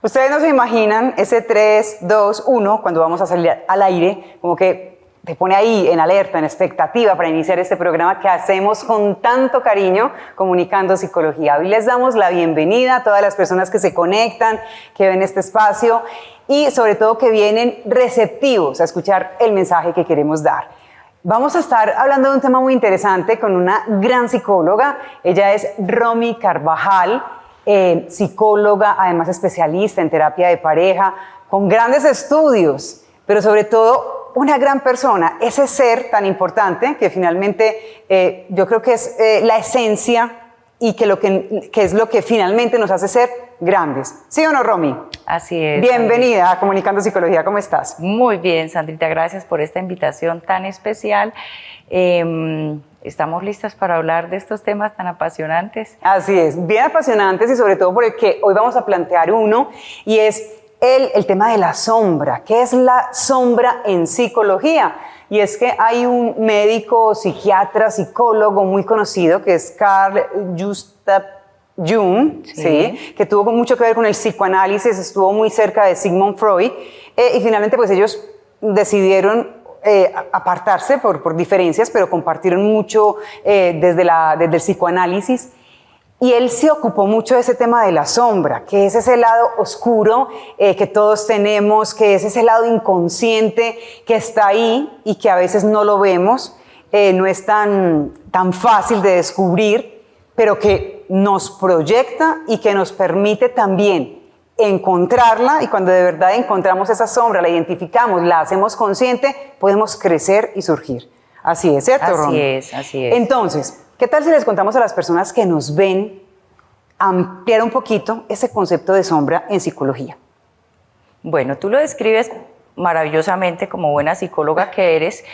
Ustedes no se imaginan ese 3, 2, 1, cuando vamos a salir al aire, como que te pone ahí en alerta, en expectativa para iniciar este programa que hacemos con tanto cariño, Comunicando Psicología. Hoy les damos la bienvenida a todas las personas que se conectan, que ven este espacio y sobre todo que vienen receptivos a escuchar el mensaje que queremos dar. Vamos a estar hablando de un tema muy interesante con una gran psicóloga. Ella es Romy Carvajal, psicóloga, además especialista en terapia de pareja, con grandes estudios, pero sobre todo una gran persona, ese ser tan importante que finalmente yo creo que es la esencia y que es lo que finalmente nos hace ser grandes. ¿Sí o no, Romy? Así es. Bienvenida Sandrita. a Comunicando Psicología, ¿cómo estás? Muy bien, Sandrita, gracias por esta invitación tan especial. Estamos listas para hablar de estos temas tan apasionantes. Así es, bien apasionantes y sobre todo por el que hoy vamos a plantear uno y es el tema de la sombra. ¿Qué es la sombra en psicología? Y es que hay un médico, psiquiatra, psicólogo muy conocido que es Carl Gustav Jung, ¿sí? Que tuvo mucho que ver con el psicoanálisis, estuvo muy cerca de Sigmund Freud y finalmente pues ellos decidieron apartarse por diferencias, pero compartieron mucho desde el psicoanálisis. Y él se ocupó mucho de ese tema de la sombra, que es ese lado oscuro que todos tenemos, que es ese lado inconsciente que está ahí y que a veces no lo vemos, no es tan fácil de descubrir, pero que nos proyecta y que nos permite también encontrarla, y cuando de verdad encontramos esa sombra, la identificamos, la hacemos consciente, podemos crecer y surgir. Así es, ¿cierto, Romy? Así es. Entonces, ¿qué tal si les contamos a las personas que nos ven ampliar un poquito ese concepto de sombra en psicología? Bueno, tú lo describes maravillosamente como buena psicóloga que eres.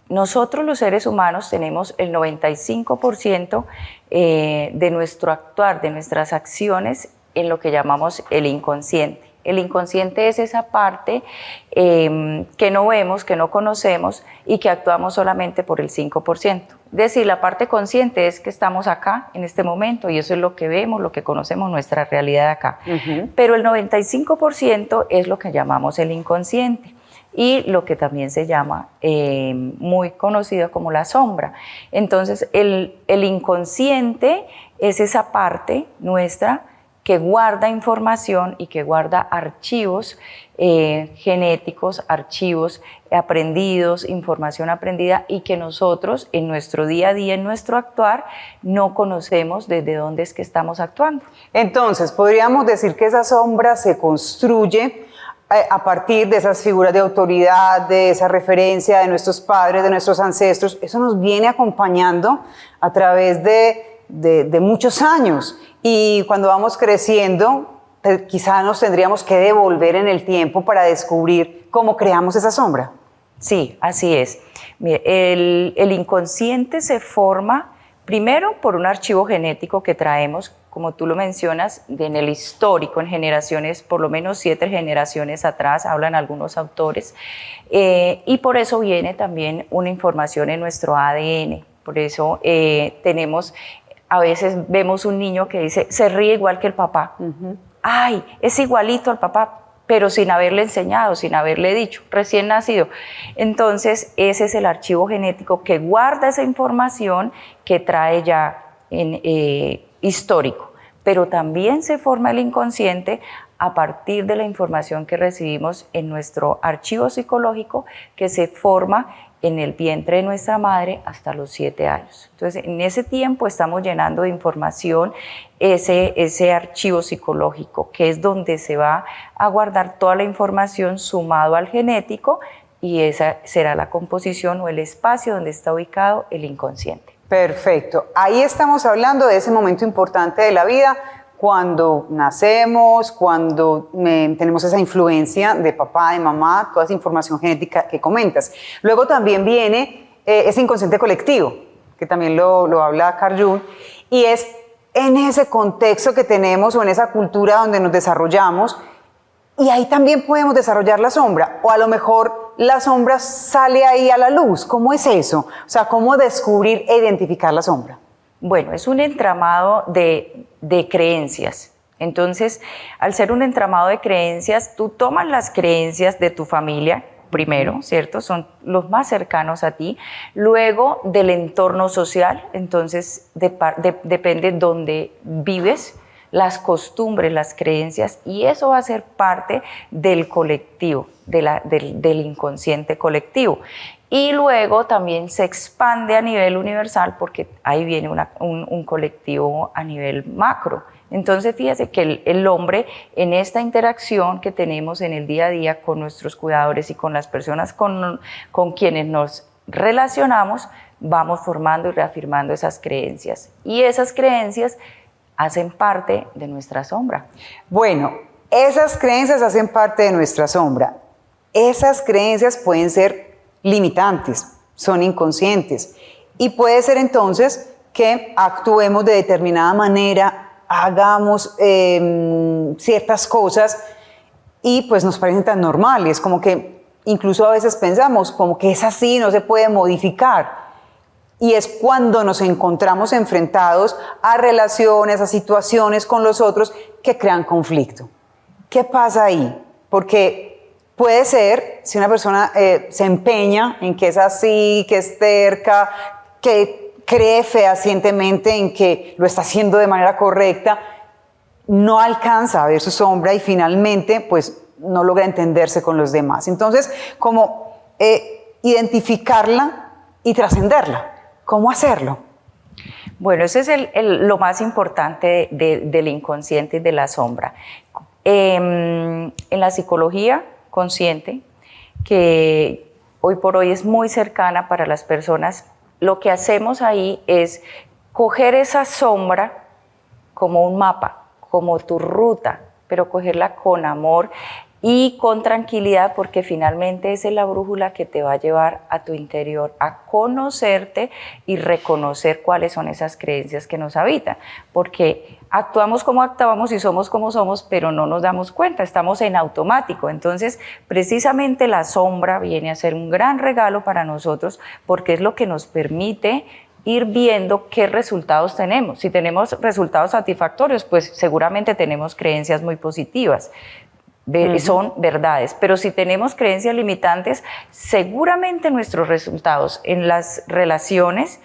Nosotros los seres humanos tenemos el 95% de nuestro actuar, de nuestras acciones en lo que llamamos el inconsciente. El inconsciente es esa parte que no vemos, que no conocemos y que actuamos solamente por el 5%. Es decir, la parte consciente es que estamos acá en este momento y eso es lo que vemos, lo que conocemos, nuestra realidad acá. Pero el 95% es lo que llamamos el inconsciente y lo que también se llama muy conocido como la sombra. Entonces, el inconsciente es esa parte nuestra que guarda información y que guarda archivos genéticos, archivos aprendidos, información aprendida y que nosotros en nuestro día a día, en nuestro actuar, no conocemos desde dónde es que estamos actuando. Entonces, podríamos decir que esa sombra se construye a partir de esas figuras de autoridad, de esa referencia de nuestros padres, de nuestros ancestros. Eso nos viene acompañando a través de muchos años. Y cuando vamos creciendo, quizá nos tendríamos que devolver en el tiempo para descubrir cómo creamos esa sombra. Sí, así es. Mire, el inconsciente se forma primero por un archivo genético que traemos, como tú lo mencionas, en el histórico, en generaciones, por lo menos 7 generaciones atrás, hablan algunos autores, y por eso viene también una información en nuestro ADN. Por eso tenemos... A veces vemos un niño que dice, se ríe igual que el papá. Ay, es igualito al papá, pero sin haberle enseñado, sin haberle dicho, recién nacido. Entonces, ese es el archivo genético que guarda esa información que trae ya en histórico. Pero también se forma el inconsciente a partir de la información que recibimos en nuestro archivo psicológico, que se forma en el vientre de nuestra madre hasta los 7 años. Entonces, en ese tiempo estamos llenando de información ese archivo psicológico, que es donde se va a guardar toda la información sumado al genético y esa será la composición o el espacio donde está ubicado el inconsciente. Perfecto. Ahí estamos hablando de ese momento importante de la vida, cuando nacemos, cuando tenemos esa influencia de papá, de mamá, toda esa información genética que comentas. Luego también viene ese inconsciente colectivo, que también lo habla Carl Jung, y es en ese contexto que tenemos o en esa cultura donde nos desarrollamos, y ahí también podemos desarrollar la sombra, o a lo mejor la sombra sale ahí a la luz. ¿Cómo es eso? O sea, ¿cómo descubrir e identificar la sombra? Bueno, es un entramado de creencias. Entonces, al ser un entramado de creencias, tú tomas las creencias de tu familia, primero, ¿cierto? Son los más cercanos a ti. Luego del entorno social, entonces depende dónde vives, las costumbres, las creencias, y eso va a ser parte del colectivo, del inconsciente colectivo. Y luego también se expande a nivel universal porque ahí viene un colectivo a nivel macro. Entonces, fíjese que el hombre, en esta interacción que tenemos en el día a día con nuestros cuidadores y con las personas con quienes nos relacionamos, vamos formando y reafirmando esas creencias. Y esas creencias hacen parte de nuestra sombra. Bueno, esas creencias hacen parte de nuestra sombra. Esas creencias pueden ser limitantes, son inconscientes. Y puede ser entonces que actuemos de determinada manera, hagamos ciertas cosas y pues nos parecen tan normales, como que incluso a veces pensamos como que es así, no se puede modificar. Y es cuando nos encontramos enfrentados a relaciones, a situaciones con los otros que crean conflicto. ¿Qué pasa ahí? Porque puede ser, si una persona se empeña en que es así, que es terca, que cree fehacientemente en que lo está haciendo de manera correcta, no alcanza a ver su sombra y finalmente pues no logra entenderse con los demás. Entonces, como identificarla y trascenderla. ¿Cómo hacerlo? Bueno, eso es lo más importante del inconsciente y de la sombra. En la psicología consciente, que hoy por hoy es muy cercana para las personas, lo que hacemos ahí es coger esa sombra como un mapa, como tu ruta, pero cogerla con amor y con tranquilidad, porque finalmente esa es la brújula que te va a llevar a tu interior, a conocerte y reconocer cuáles son esas creencias que nos habitan, porque actuamos como actuamos y somos como somos, pero no nos damos cuenta, estamos en automático. Entonces, precisamente la sombra viene a ser un gran regalo para nosotros, porque es lo que nos permite ir viendo qué resultados tenemos. Si tenemos resultados satisfactorios, pues seguramente tenemos creencias muy positivas. Son verdades, pero si tenemos creencias limitantes, seguramente nuestros resultados en las relaciones,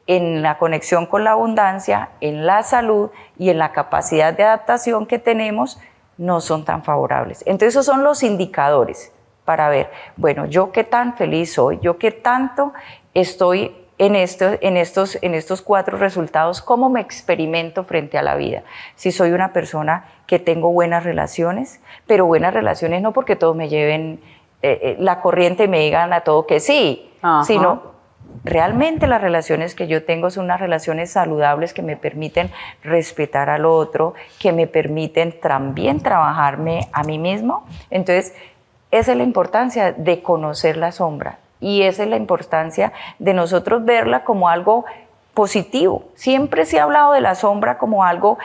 en la conexión con la abundancia, en la salud y en la capacidad de adaptación que tenemos no son tan favorables. Entonces esos son los indicadores para ver, bueno, yo qué tan feliz soy, yo qué tanto estoy en estos 4 resultados, cómo me experimento frente a la vida. Si soy una persona que tengo buenas relaciones, pero buenas relaciones no porque todos me lleven la corriente y me digan a todo que sí, sino realmente las relaciones que yo tengo son unas relaciones saludables que me permiten respetar al otro, que me permiten también trabajarme a mí mismo. Entonces, esa es la importancia de conocer la sombra. Y esa es la importancia de nosotros verla como algo positivo. Siempre se ha hablado de la sombra como algo...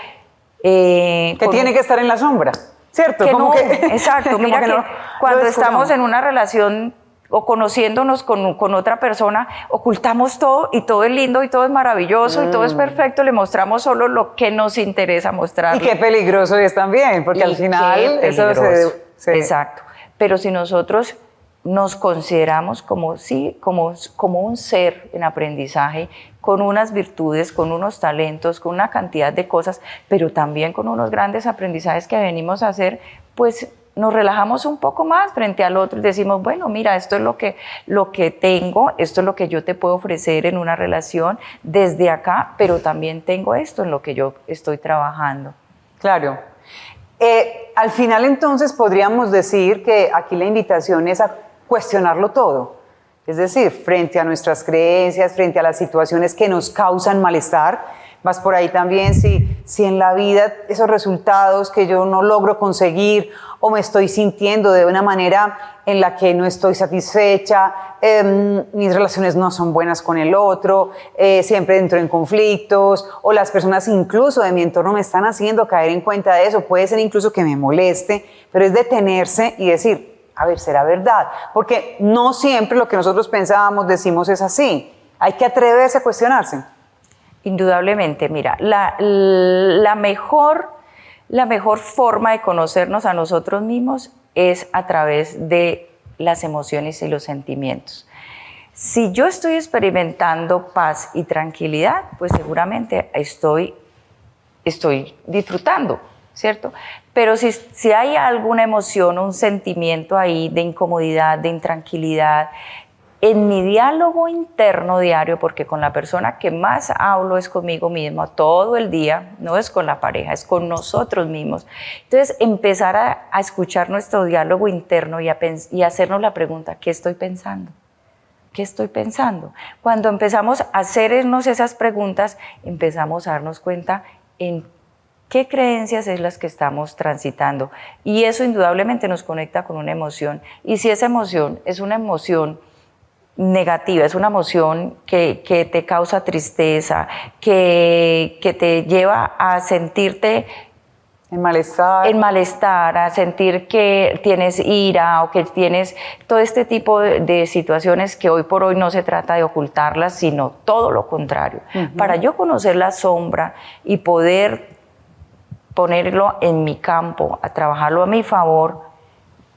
que tiene que estar en la sombra, ¿cierto? Que como no, que, exacto. Mira que cuando estamos en una relación o conociéndonos con otra persona, ocultamos todo y todo es lindo y todo es maravilloso y todo es perfecto, le mostramos solo lo que nos interesa mostrarle. Y qué peligroso es también, porque al final eso se... Exacto. Pero si nosotros nos consideramos como un ser en aprendizaje, con unas virtudes, con unos talentos, con una cantidad de cosas, pero también con unos grandes aprendizajes que venimos a hacer, pues nos relajamos un poco más frente al otro y decimos, bueno, mira, esto es lo que tengo, esto es lo que yo te puedo ofrecer en una relación desde acá, pero también tengo esto en lo que yo estoy trabajando. Claro. Al final entonces podríamos decir que aquí la invitación es a cuestionarlo todo, es decir, frente a nuestras creencias, frente a las situaciones que nos causan malestar, más por ahí también si en la vida esos resultados que yo no logro conseguir o me estoy sintiendo de una manera en la que no estoy satisfecha, mis relaciones no son buenas con el otro, siempre entro en conflictos, o las personas incluso de mi entorno me están haciendo caer en cuenta de eso, puede ser incluso que me moleste, pero es detenerse y decir, a ver, ¿será verdad? Porque no siempre lo que nosotros pensábamos, decimos es así. Hay que atreverse a cuestionarse. Indudablemente, mira, la mejor La mejor forma de conocernos a nosotros mismos es a través de las emociones y los sentimientos. Si yo estoy experimentando paz y tranquilidad, pues seguramente estoy disfrutando, ¿cierto? Pero si hay alguna emoción, un sentimiento ahí de incomodidad, de intranquilidad, en mi diálogo interno diario, porque con la persona que más hablo es conmigo misma todo el día, no es con la pareja, es con nosotros mismos. Entonces, empezar a escuchar nuestro diálogo interno y hacernos la pregunta, ¿qué estoy pensando? ¿Qué estoy pensando? Cuando empezamos a hacernos esas preguntas, empezamos a darnos cuenta en qué creencias es las que estamos transitando. Y eso indudablemente nos conecta con una emoción. Y si esa emoción es una emoción negativa, es una emoción que te causa tristeza, que te lleva a sentirte El malestar. en malestar, a sentir que tienes ira o que tienes todo este tipo de situaciones que hoy por hoy no se trata de ocultarlas, sino todo lo contrario. Para yo conocer la sombra y poder ponerlo en mi campo, a trabajarlo a mi favor,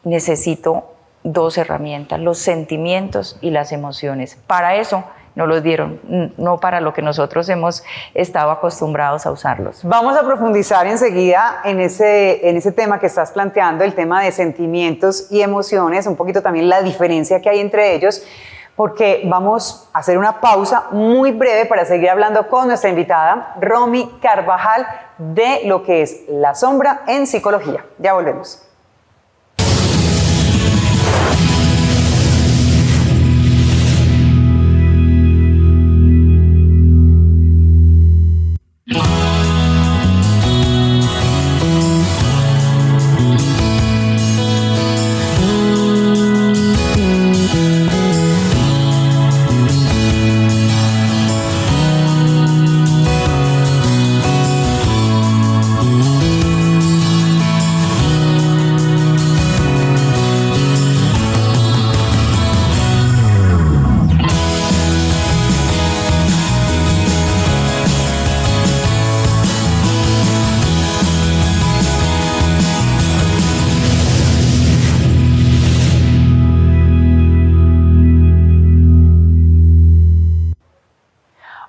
necesito dos herramientas, los sentimientos y las emociones. Para eso nos los dieron, no para lo que nosotros hemos estado acostumbrados a usarlos. Vamos a profundizar enseguida en ese tema que estás planteando, el tema de sentimientos y emociones, un poquito también la diferencia que hay entre ellos, porque vamos a hacer una pausa muy breve para seguir hablando con nuestra invitada, Romy Carvajal, de lo que es la sombra en psicología. Ya volvemos.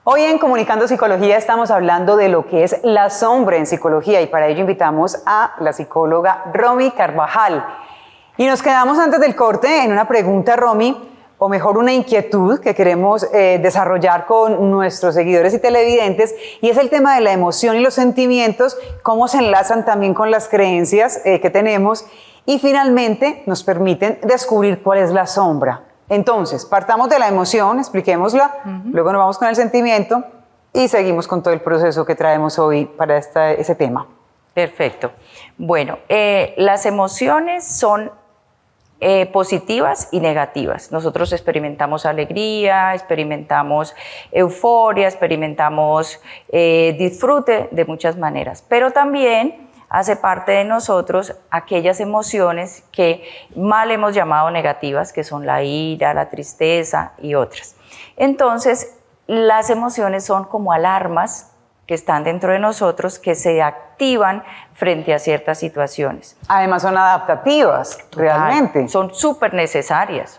Hoy en Comunicando Psicología estamos hablando de lo que es la sombra en psicología y para ello invitamos a la psicóloga Romy Carvajal. Y nos quedamos antes del corte en una pregunta, Romy, o mejor una inquietud que queremos desarrollar con nuestros seguidores y televidentes, y es el tema de la emoción y los sentimientos, cómo se enlazan también con las creencias que tenemos y finalmente nos permiten descubrir cuál es la sombra. Entonces, partamos de la emoción, expliquémosla, luego nos vamos con el sentimiento y seguimos con todo el proceso que traemos hoy para ese tema. Perfecto. Bueno, las emociones son positivas y negativas. Nosotros experimentamos alegría, experimentamos euforia, experimentamos disfrute de muchas maneras, pero también hace parte de nosotros aquellas emociones que mal hemos llamado negativas, que son la ira, la tristeza y otras. Entonces, las emociones son como alarmas que están dentro de nosotros, que se activan frente a ciertas situaciones. Además son adaptativas, realmente. Son súper necesarias,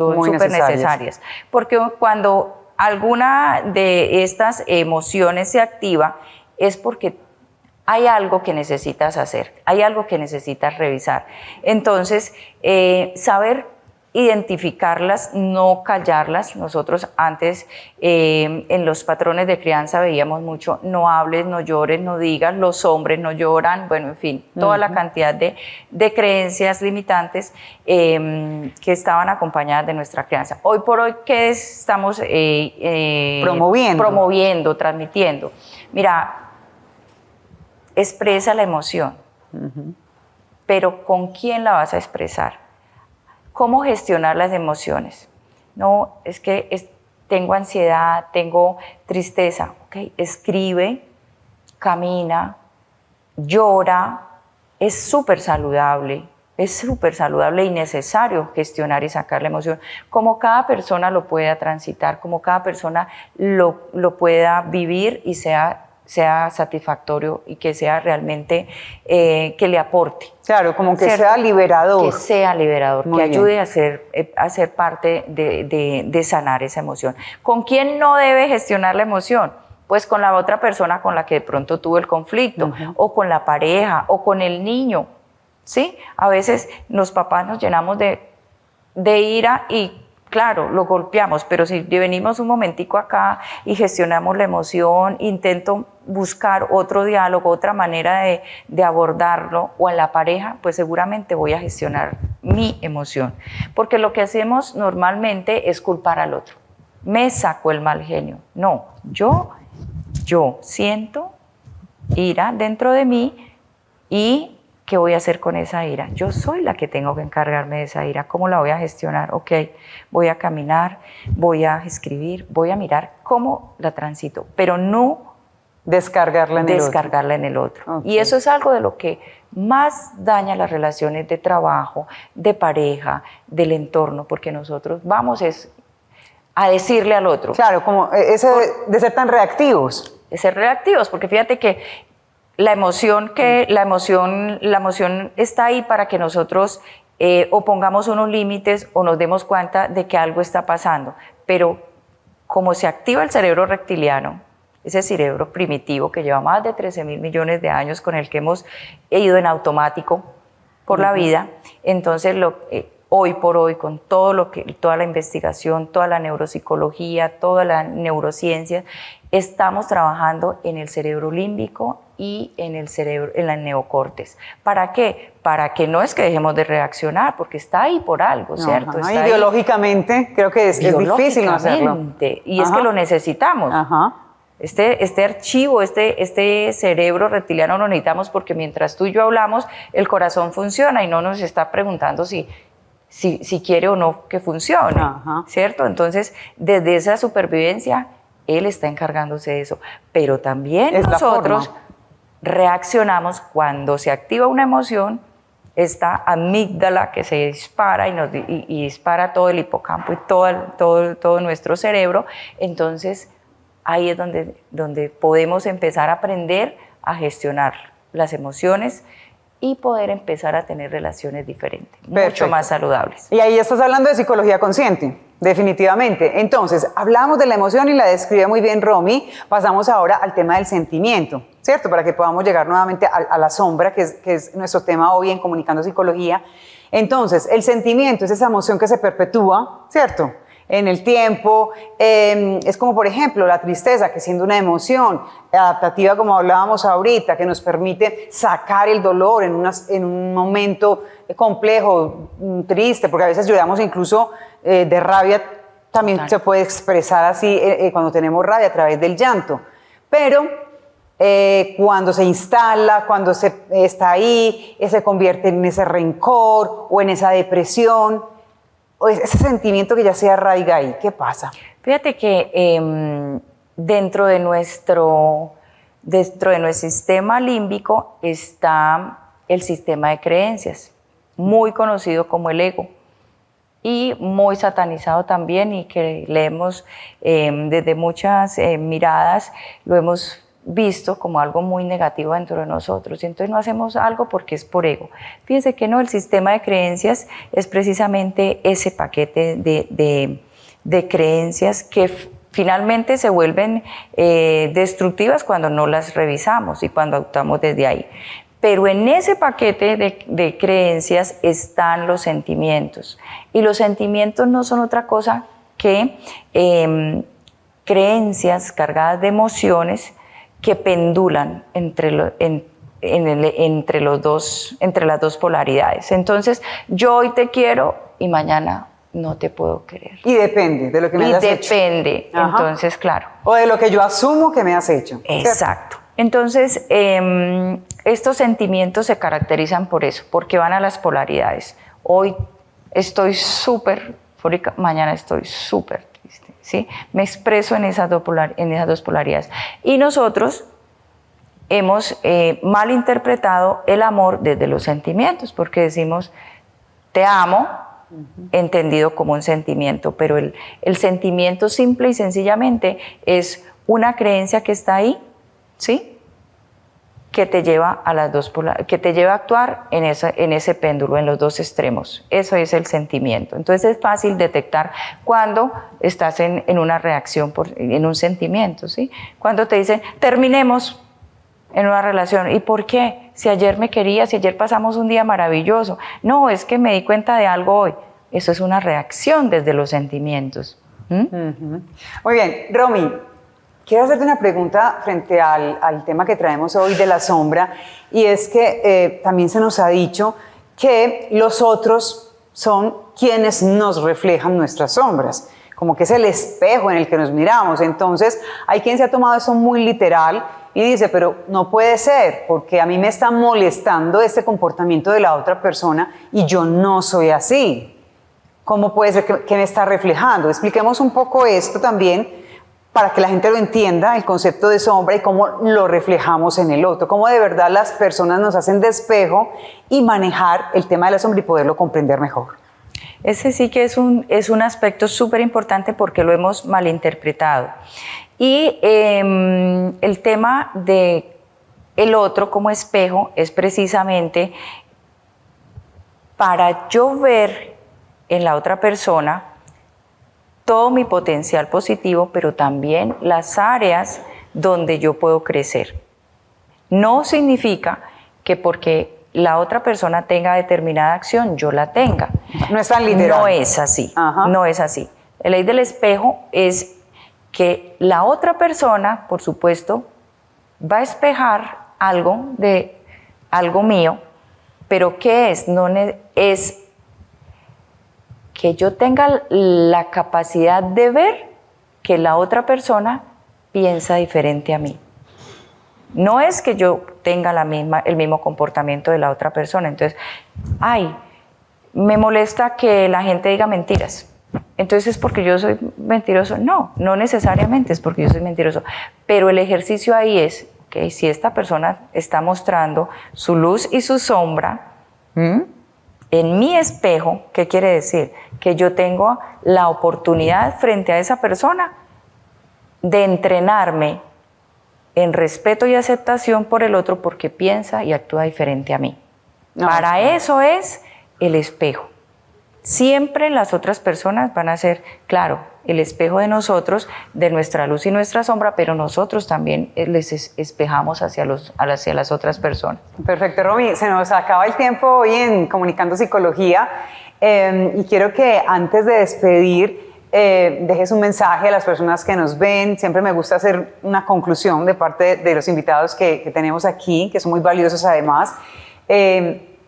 porque cuando alguna de estas emociones se activa es porque hay algo que necesitas hacer, hay algo que necesitas revisar. Entonces, saber identificarlas, no callarlas. Nosotros antes en los patrones de crianza veíamos mucho, no hables, no llores, no digas, los hombres no lloran, bueno, en fin, toda la cantidad de creencias limitantes que estaban acompañadas de nuestra crianza. Hoy por hoy, ¿qué estamos promoviendo, transmitiendo? Mira, expresa la emoción, pero ¿con quién la vas a expresar? ¿Cómo gestionar las emociones? No, es que tengo ansiedad, tengo tristeza. Okay, escribe, camina, llora. Es súper saludable y necesario gestionar y sacar la emoción. Como cada persona lo pueda transitar, como cada persona lo pueda vivir y sea sea satisfactorio y que sea realmente que le aporte. Claro, como que ¿cierto? sea liberador. Que sea liberador, Muy que bien. ayude a ser parte de sanar esa emoción. ¿Con quién no debe gestionar la emoción? Pues con la otra persona con la que de pronto tuvo el conflicto, o con la pareja, o con el niño, ¿sí? A veces los papás nos llenamos de ira y claro, lo golpeamos, pero si venimos un momentico acá y gestionamos la emoción, intento buscar otro diálogo, otra manera de abordarlo, o en la pareja, pues seguramente voy a gestionar mi emoción. Porque lo que hacemos normalmente es culpar al otro. Me sacó el mal genio. No, yo siento ira dentro de mí y ¿qué voy a hacer con esa ira? Yo soy la que tengo que encargarme de esa ira. ¿Cómo la voy a gestionar? Ok, voy a caminar, voy a escribir, voy a mirar cómo la transito, pero no Descargarla en el otro. Okay. Y eso es algo de lo que más daña las relaciones de trabajo, de pareja, del entorno, porque nosotros vamos a decirle al otro. Claro, como ese de ser tan reactivos. De ser reactivos, porque fíjate que la emoción está ahí para que nosotros o pongamos unos límites o nos demos cuenta de que algo está pasando. Pero como se activa el cerebro reptiliano, ese cerebro primitivo que lleva más de 13.000 millones de años, con el que hemos ido en automático por la vida, entonces hoy por hoy, con toda la investigación, toda la neuropsicología, toda la neurociencia, estamos trabajando en el cerebro límbico y en la neocórtex. ¿Para qué? Para que no es que dejemos de reaccionar, porque está ahí por algo, ¿cierto? Ajá, y biológicamente creo que es difícil no hacerlo. Y es que lo necesitamos. Ajá. Este archivo, este cerebro reptiliano lo necesitamos porque mientras tú y yo hablamos, el corazón funciona y no nos está preguntando si quiere o no que funcione, ¿cierto? Entonces, desde esa supervivencia, él está encargándose de eso. Pero también nosotros reaccionamos cuando se activa una emoción, esta amígdala que se dispara y dispara todo el hipocampo y todo nuestro cerebro. Entonces, ahí es donde podemos empezar a aprender a gestionar las emociones y poder empezar a tener relaciones diferentes, mucho más saludables. Y ahí estás hablando de psicología consciente, definitivamente. Entonces, hablamos de la emoción y la describe muy bien Romy. Pasamos ahora al tema del sentimiento, ¿cierto? Para que podamos llegar nuevamente a la sombra, que es nuestro tema hoy en Comunicando Psicología. Entonces, el sentimiento es esa emoción que se perpetúa, ¿cierto?, en el tiempo. Es como, por ejemplo, la tristeza, que siendo una emoción adaptativa, como hablábamos ahorita, que nos permite sacar el dolor en un momento complejo, triste, porque a veces lloramos incluso de rabia, también se puede expresar así cuando tenemos rabia a través del llanto. Pero cuando se instala, cuando está ahí, se convierte en ese rencor o en esa depresión, ese sentimiento que ya se arraiga ahí, ¿qué pasa? Fíjate que dentro de nuestro sistema límbico está el sistema de creencias, muy conocido como el ego, y muy satanizado también, y que leemos desde muchas miradas, lo hemos visto como algo muy negativo dentro de nosotros, y entonces no hacemos algo porque es por ego. Fíjense que no, el sistema de creencias es precisamente ese paquete de creencias que finalmente se vuelven destructivas cuando no las revisamos y cuando actuamos desde ahí. Pero en ese paquete de creencias están los sentimientos, y los sentimientos no son otra cosa que creencias cargadas de emociones que pendulan entre las dos polaridades. Entonces, yo hoy te quiero y mañana no te puedo querer. Y depende de lo que me hayas hecho. Y depende, entonces, claro. O de lo que yo asumo que me has hecho. Exacto. Entonces, estos sentimientos se caracterizan por eso, porque van a las polaridades. Hoy estoy súper eufórica, mañana estoy súper triste, ¿sí? Me expreso en esas dos polaridades. Y nosotros hemos malinterpretado el amor desde los sentimientos, porque decimos, te amo, entendido como un sentimiento, pero el sentimiento simple y sencillamente es una creencia que está ahí ¿sí? Que te lleva a las dos que te lleva a actuar en ese péndulo, en los dos extremos. Eso es el sentimiento. Entonces es fácil detectar cuando estás en una reacción, en un sentimiento, ¿sí? Cuando te dicen, terminemos en una relación. ¿Y por qué? Si ayer me quería, si ayer pasamos un día maravilloso. No, es que me di cuenta de algo hoy. Eso es una reacción desde los sentimientos. Muy bien, Romy. Quiero hacerte una pregunta frente al tema que traemos hoy de la sombra, y es que también se nos ha dicho que los otros son quienes nos reflejan nuestras sombras, como que es el espejo en el que nos miramos. Entonces hay quien se ha tomado eso muy literal y dice, pero no puede ser, porque a mí me está molestando este comportamiento de la otra persona y yo no soy así. ¿Cómo puede ser que me está reflejando? Expliquemos un poco esto también, para que la gente lo entienda, el concepto de sombra y cómo lo reflejamos en el otro, cómo de verdad las personas nos hacen de espejo y manejar el tema de la sombra y poderlo comprender mejor. Ese sí que es un aspecto súper importante porque lo hemos malinterpretado. Y el tema de el otro como espejo es precisamente para yo ver en la otra persona todo mi potencial positivo, pero también las áreas donde yo puedo crecer. No significa que porque la otra persona tenga determinada acción, yo la tenga. No es tan literal. No es así, Ajá. no es así. La ley del espejo es que la otra persona, por supuesto, va a espejar algo mío, pero ¿qué es? No es que yo tenga la capacidad de ver que la otra persona piensa diferente a mí. No es que yo tenga el mismo comportamiento de la otra persona. Entonces, me molesta que la gente diga mentiras. Entonces, ¿es porque yo soy mentiroso? No, no necesariamente es porque yo soy mentiroso. Pero el ejercicio ahí es, okay, si esta persona está mostrando su luz y su sombra, en mi espejo, ¿qué quiere decir? Que yo tengo la oportunidad frente a esa persona de entrenarme en respeto y aceptación por el otro porque piensa y actúa diferente a mí. Para eso es el espejo. Siempre las otras personas van a ser, claro, el espejo de nosotros, de nuestra luz y nuestra sombra, pero nosotros también les espejamos hacia las otras personas. Perfecto, Romy. Se nos acaba el tiempo hoy en Comunicando Psicología, y quiero que antes de despedir dejes un mensaje a las personas que nos ven. Siempre me gusta hacer una conclusión de parte de los invitados que tenemos aquí, que son muy valiosos además,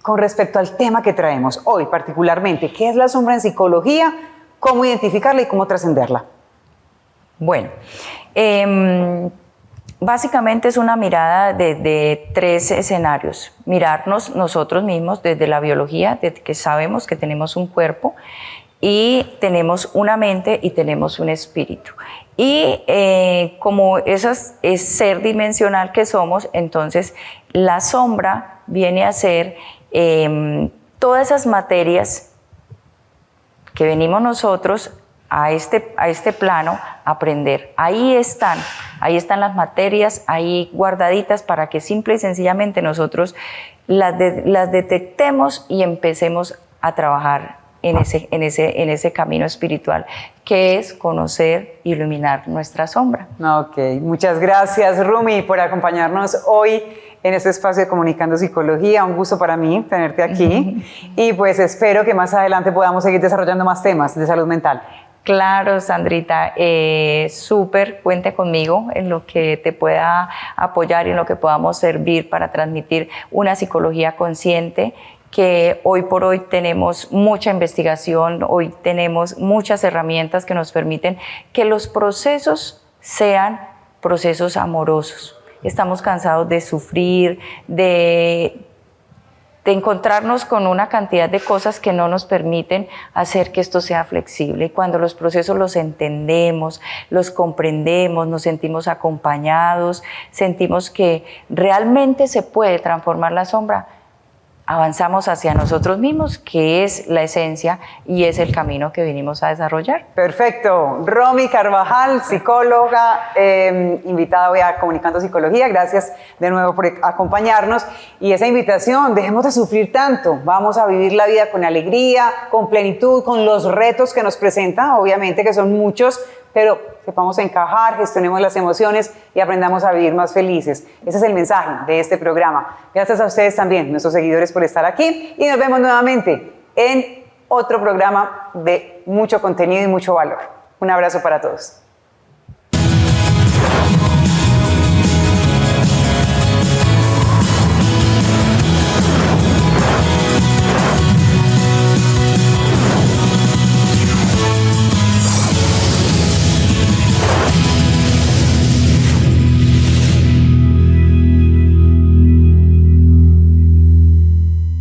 con respecto al tema que traemos hoy particularmente. ¿Qué es la sombra en psicología? ¿Cómo identificarla y cómo trascenderla? Bueno, básicamente es una mirada de tres escenarios. Mirarnos nosotros mismos desde la biología, desde que sabemos que tenemos un cuerpo y tenemos una mente y tenemos un espíritu. Y como eso es ser dimensional que somos, entonces la sombra viene a ser todas esas materias que venimos nosotros a este plano a aprender. Ahí están las materias ahí guardaditas para que simple y sencillamente nosotros las detectemos y empecemos a trabajar en ese camino espiritual, que es conocer y iluminar nuestra sombra. Ok, muchas gracias, Rumi, por acompañarnos hoy en este espacio de Comunicando Psicología. Un gusto para mí tenerte aquí y pues espero que más adelante podamos seguir desarrollando más temas de salud mental. Claro, Sandrita, súper, cuente conmigo en lo que te pueda apoyar y en lo que podamos servir para transmitir una psicología consciente, que hoy por hoy tenemos mucha investigación, hoy tenemos muchas herramientas que nos permiten que los procesos sean procesos amorosos. Estamos cansados de sufrir, de encontrarnos con una cantidad de cosas que no nos permiten hacer que esto sea flexible. Y cuando los procesos los entendemos, los comprendemos, nos sentimos acompañados, sentimos que realmente se puede transformar la sombra, avanzamos hacia nosotros mismos, que es la esencia y es el camino que vinimos a desarrollar. Perfecto. Romy Carvajal, psicóloga, invitada hoy a Comunicando Psicología. Gracias de nuevo por acompañarnos. Y esa invitación, dejemos de sufrir tanto. Vamos a vivir la vida con alegría, con plenitud, con los retos que nos presenta, obviamente que son muchos, pero sepamos encajar, gestionemos las emociones y aprendamos a vivir más felices. Ese es el mensaje de este programa. Gracias a ustedes también, nuestros seguidores, por estar aquí y nos vemos nuevamente en otro programa de mucho contenido y mucho valor. Un abrazo para todos.